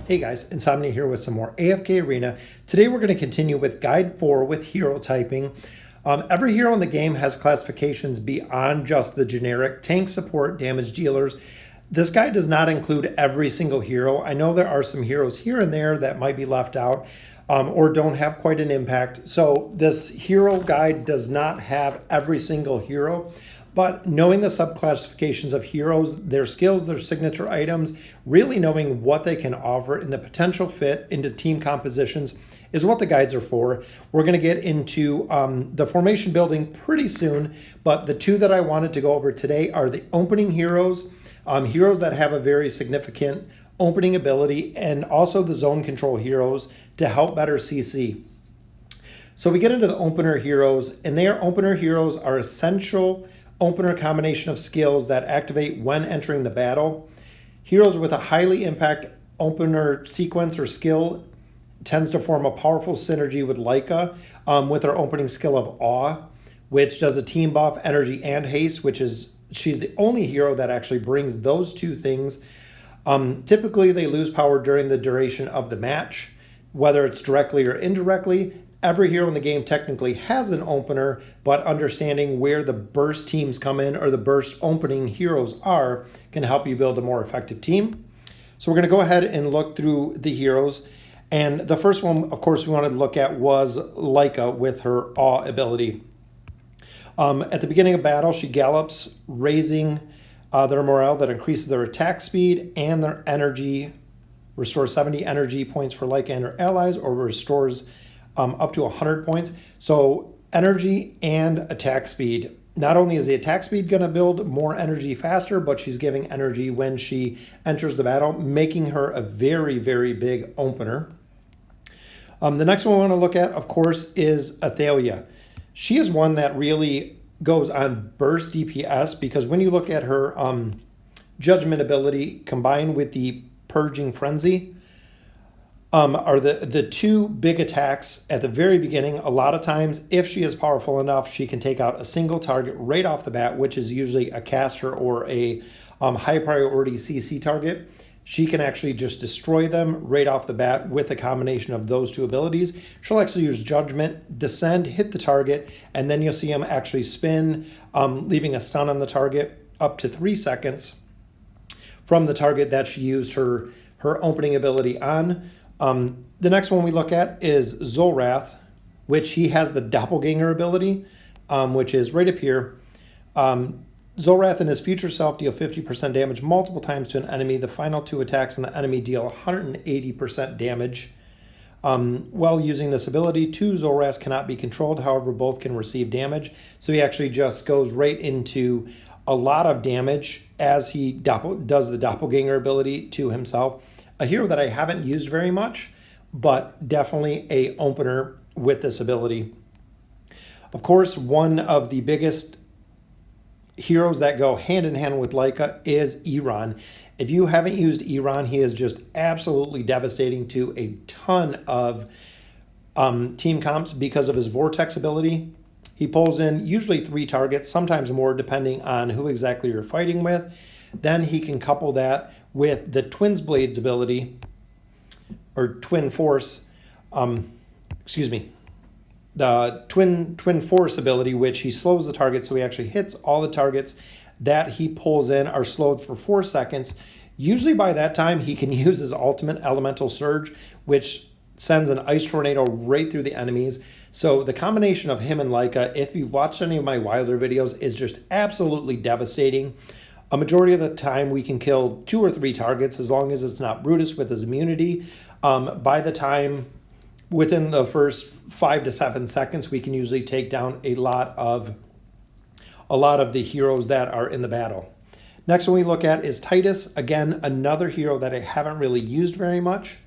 Hey guys, Insomnia here with some more AFK Arena. Today we're going to continue with Guide 4 with hero typing. Every hero in the game has classifications beyond just the generic tank, support, damage dealers. This guide does not include every single hero. I know there are some heroes here and there that might be left out or don't have quite an impact. So this hero guide does not have every single hero. But knowing the subclassifications of heroes, their skills, their signature items, really knowing what they can offer and the potential fit into team compositions is what the guides are for. We're going to get into the formation building pretty soon, but the two that I wanted to go over today are the opening heroes, heroes that have a very significant opening ability, and also the zone control heroes to help better CC. So we get into the opener heroes, and their opener heroes are essential opener combination of skills that activate when entering the battle. Heroes with a highly impact opener sequence or skill tends to form a powerful synergy with Leica with her opening skill of Awe, which does a team buff, energy, and haste, which is she's the only hero that actually brings those two things. Typically, they lose power during the duration of the match, whether it's directly or indirectly. Every hero in the game technically has an opener, but understanding where the burst teams come in or the burst opening heroes are can help you build a more effective team. So we're going to go ahead and look through the heroes. And the first one, of course, we wanted to look at was Leica with her Awe ability. At the beginning of battle, she gallops, raising their morale that increases their attack speed and their energy, restores 70 energy points for Leica and her allies, or restores up to 100 points. So energy and attack speed. Not only is the attack speed going to build more energy faster, but she's giving energy when she enters the battle, making her a very, very big opener. The next one we want to look at, of course, is Athalia. She is one that really goes on burst DPS because when you look at her judgment ability combined with the purging frenzy, are the two big attacks at the very beginning. A lot of times, if she is powerful enough, she can take out a single target right off the bat, which is usually a caster or a high priority CC target. She can actually just destroy them right off the bat with a combination of those two abilities. She'll actually use Judgment, descend, hit the target, and then you'll see him actually spin, leaving a stun on the target up to 3 seconds from the target that she used her opening ability on. The next one we look at is Zolrath, which he has the doppelganger ability, which is right up here. Zolrath and his future self deal 50% damage multiple times to an enemy. The final two attacks on the enemy deal 180% damage. While using this ability, two Zolraths cannot be controlled. However, both can receive damage. So he actually just goes right into a lot of damage as he does the doppelganger ability to himself. A hero that I haven't used very much, but definitely a opener with this ability. Of course, one of the biggest heroes that go hand in hand with Leica is Iran. If you haven't used Iran, he is just absolutely devastating to a ton of team comps because of his vortex ability. He pulls in usually 3 targets, sometimes more depending on who exactly you're fighting with. Then he can couple that with the Twins Blades ability, or Twin Force, the Twin Force ability, which he slows the target, so he actually hits all the targets that he pulls in are slowed for 4 seconds. Usually by that time, he can use his ultimate Elemental Surge, which sends an ice tornado right through the enemies. So the combination of him and Leica, if you've watched any of my Wilder videos, is just absolutely devastating. A majority of the time, we can kill 2 or 3 targets as long as it's not Brutus with his immunity. By the time, within the first 5 to 7 seconds, we can usually take down a lot of the heroes that are in the battle. Next one we look at is Titus. Again, another hero that I haven't really used very much.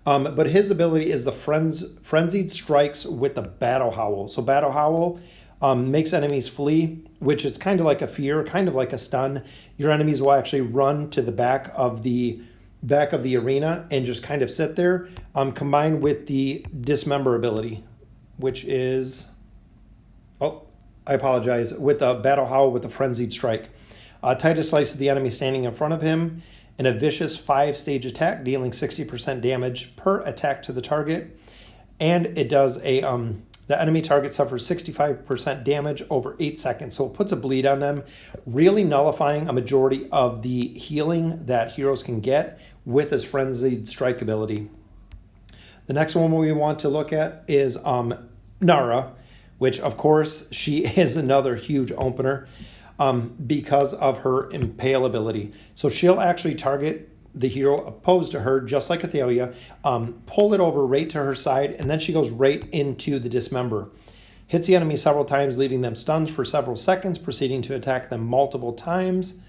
But his ability is the Frenzied Strikes with the Battle Howl. So Battle Howl makes enemies flee, which is kind of like a fear, kind of like a stun. Your enemies will actually run to the back of the arena and just kind of sit there, combined with the Dismember ability, which is, I apologize, with the Battle Howl with the Frenzied Strike. Titus slices the enemy standing in front of him and a vicious 5-stage attack, dealing 60% damage per attack to the target. And it does a the enemy target suffers 65% damage over 8 seconds. So it puts a bleed on them, really nullifying a majority of the healing that heroes can get with his Frenzied Strike ability. The next one we want to look at is Nara, which of course she is another huge opener because of her Impale ability. So she'll actually target the hero opposed to her, just like Athalia, pull it over right to her side, and then she goes right into the Dismember. Hits the enemy several times, leaving them stunned for several seconds, proceeding to attack them multiple times.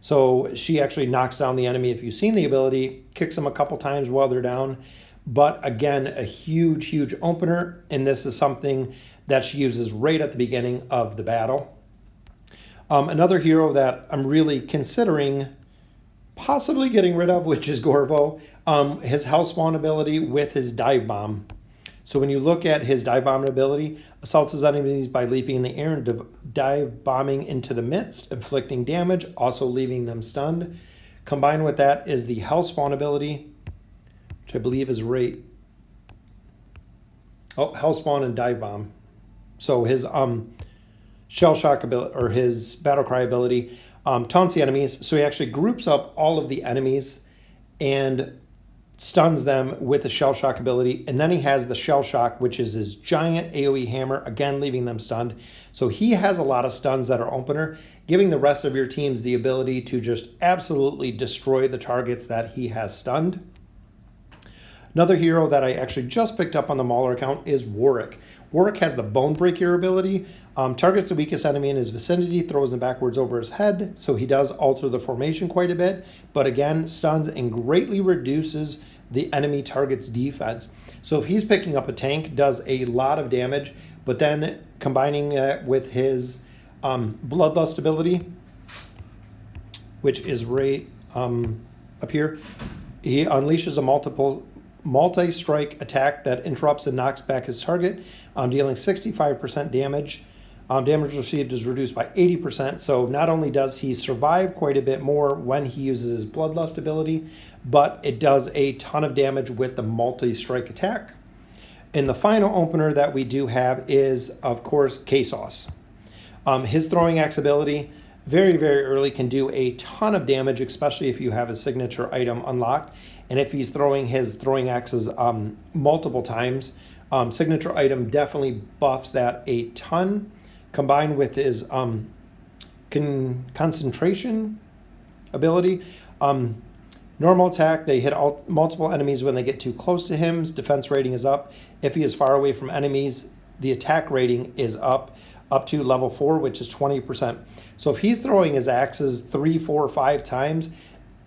So she actually knocks down the enemy if you've seen the ability, kicks them a couple times while they're down. But again, a huge, huge opener, and this is something that she uses right at the beginning of the battle. Another hero that I'm really considering possibly getting rid of, which is Gorvo, his Hellspawn ability with his Dive Bomb. So when you look at his Dive Bomb ability, assaults his enemies by leaping in the air and dive bombing into the midst, inflicting damage, also leaving them stunned. Combined with that is the Hellspawn ability, which I believe is Hellspawn and Dive Bomb. So his Shell Shock ability, or his Battle Cry ability, taunts the enemies. So he actually groups up all of the enemies and stuns them with the Shell Shock ability. And then he has the Shell Shock, which is his giant AoE hammer, again leaving them stunned. So he has a lot of stuns that are opener, giving the rest of your teams the ability to just absolutely destroy the targets that he has stunned. Another hero that I actually just picked up on the Mauler account is Warwick. Warwick has the Bone Breaker ability. Targets the weakest enemy in his vicinity, throws them backwards over his head, so he does alter the formation quite a bit, but again, stuns and greatly reduces the enemy target's defense. So if he's picking up a tank, does a lot of damage, but then combining that with his Bloodlust ability, which is right up here, he unleashes a multi-strike attack that interrupts and knocks back his target, dealing 65% damage. Damage received is reduced by 80%, so not only does he survive quite a bit more when he uses his Bloodlust ability, but it does a ton of damage with the multi-strike attack. And the final opener that we do have is, of course, K-Sauce. His Throwing Axe ability, very, very early, can do a ton of damage, especially if you have his signature item unlocked. And if he's throwing his throwing axes multiple times, signature item definitely buffs that a ton. Combined with his concentration ability. Normal attack, they hit multiple enemies when they get too close to him. His defense rating is up. If he is far away from enemies, the attack rating is up to level 4, which is 20%. So if he's throwing his axes 3, 4, 5 times,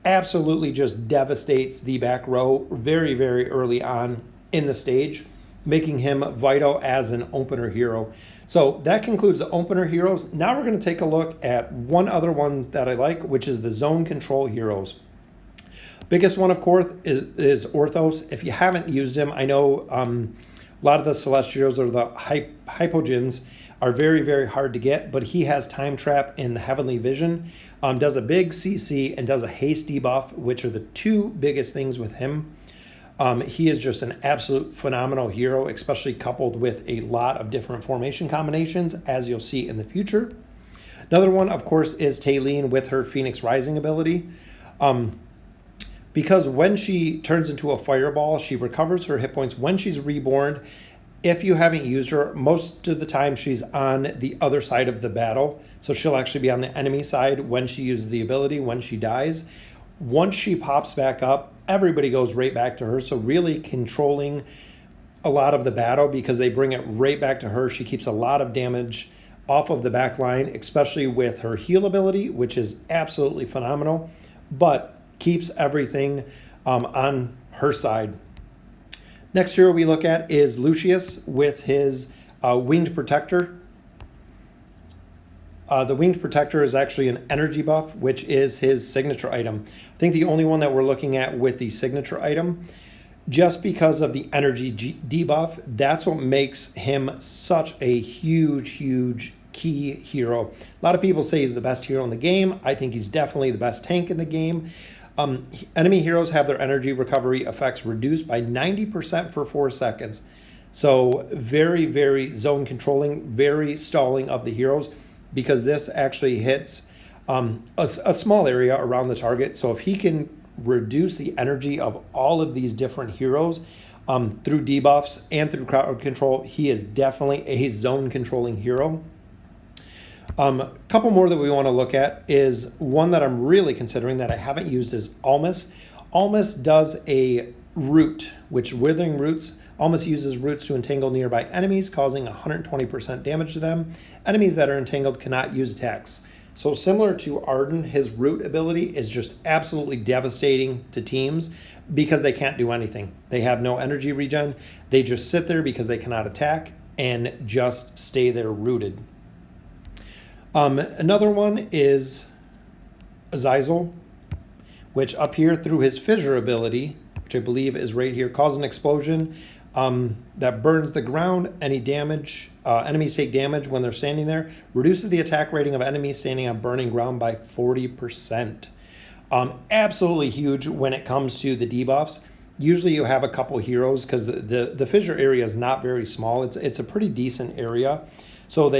absolutely just devastates the back row very, very early on in the stage, making him vital as an opener hero. So that concludes the opener heroes. Now we're going to take a look at one other one that I like, which is the zone control heroes. Biggest one, of course, is Orthos. If you haven't used him, I know a lot of the Celestials or the Hypogeans are very, very hard to get, but he has Time Trap in the Heavenly Vision, does a big CC, and does a haste debuff, which are the two biggest things with him. He is just an absolute phenomenal hero, especially coupled with a lot of different formation combinations, as you'll see in the future. Another one, of course, is Taylene with her Phoenix Rising ability. Because when she turns into a fireball, she recovers her hit points when she's reborn. If you haven't used her, most of the time she's on the other side of the battle. So she'll actually be on the enemy side when she uses the ability, when she dies. Once she pops back up, everybody goes right back to her. So really controlling a lot of the battle because they bring it right back to her. She keeps a lot of damage off of the back line, especially with her heal ability, which is absolutely phenomenal, but keeps everything on her side. Next hero we look at is Lucius with his Winged Protector. The Winged Protector is actually an energy buff, which is his signature item. I think the only one that we're looking at with the signature item, just because of the energy debuff, that's what makes him such a huge, huge key hero. A lot of people say he's the best hero in the game. I think he's definitely the best tank in the game. Enemy heroes have their energy recovery effects reduced by 90% for 4 seconds. So very, very zone controlling, very stalling of the heroes, because this actually hits a small area around the target. So if he can reduce the energy of all of these different heroes through debuffs and through crowd control, he is definitely a zone controlling hero. A couple more that we want to look at is one that I'm really considering that I haven't used is Almas. Almas does a root, which Withering Roots. Almas uses roots to entangle nearby enemies, causing 120% damage to them. Enemies that are entangled cannot use attacks. So similar to Arden, his root ability is just absolutely devastating to teams because they can't do anything. They have no energy regen. They just sit there because they cannot attack and just stay there rooted. Another one is Azazel, which up here through his fissure ability, which I believe is right here, cause an explosion that burns the ground. Any damage, enemies take damage when they're standing there, reduces the attack rating of enemies standing on burning ground by 40%. Absolutely huge when it comes to the debuffs. Usually you have a couple heroes because the fissure area is not very small. It's a pretty decent area. So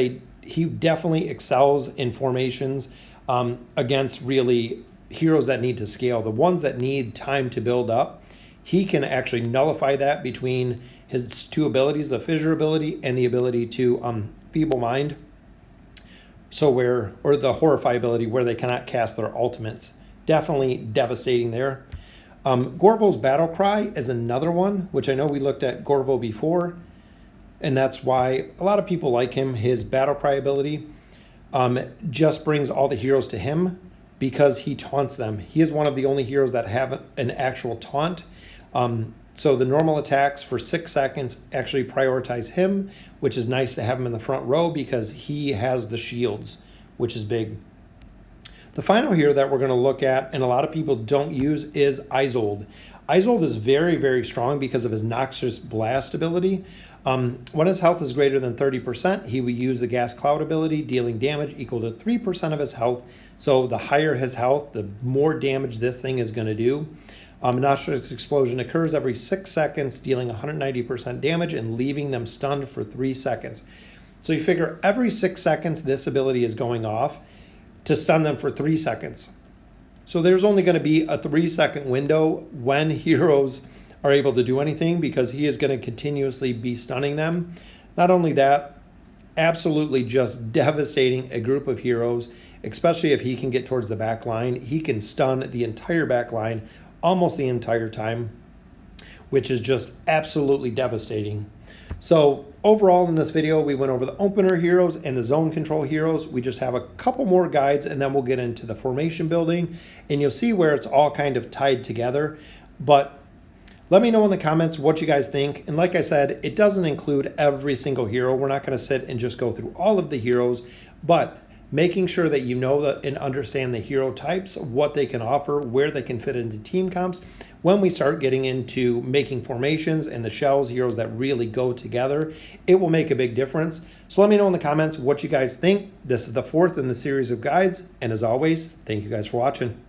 he definitely excels in formations against really heroes that need to scale. The ones that need time to build up, he can actually nullify that between his two abilities, the fissure ability and the ability to feeble mind. So or the horrify ability where they cannot cast their ultimates. Definitely devastating there. Gorvo's battle cry is another one, which I know we looked at Gorvo before, and that's why a lot of people like him. His battle cry ability just brings all the heroes to him because he taunts them. He is one of the only heroes that have an actual taunt. So the normal attacks for 6 seconds actually prioritize him, which is nice to have him in the front row because he has the shields, which is big. The final hero that we're going to look at, and a lot of people don't use, is Isolde. Isolde is very, very strong because of his Noxious Blast ability. When his health is greater than 30%, he will use the Gas Cloud ability, dealing damage equal to 3% of his health. So the higher his health, the more damage this thing is going to do. Noxious Explosion occurs every 6 seconds, dealing 190% damage and leaving them stunned for 3 seconds. So you figure every 6 seconds this ability is going off to stun them for 3 seconds. So there's only going to be a 3-second window when heroes are able to do anything because he is going to continuously be stunning them. Not only that, absolutely just devastating a group of heroes, especially if he can get towards the back line. He can stun the entire back line almost the entire time, which is just absolutely devastating. So overall in this video, we went over the opener heroes and the zone control heroes. We just have a couple more guides and then we'll get into the formation building and you'll see where it's all kind of tied together. But let me know in the comments what you guys think. And like I said, it doesn't include every single hero. We're not going to sit and just go through all of the heroes, but making sure that you know that and understand the hero types, what they can offer, where they can fit into team comps. When we start getting into making formations and the shells, heroes that really go together, it will make a big difference. So let me know in the comments what you guys think. This is the 4th in the series of guides. And as always, thank you guys for watching.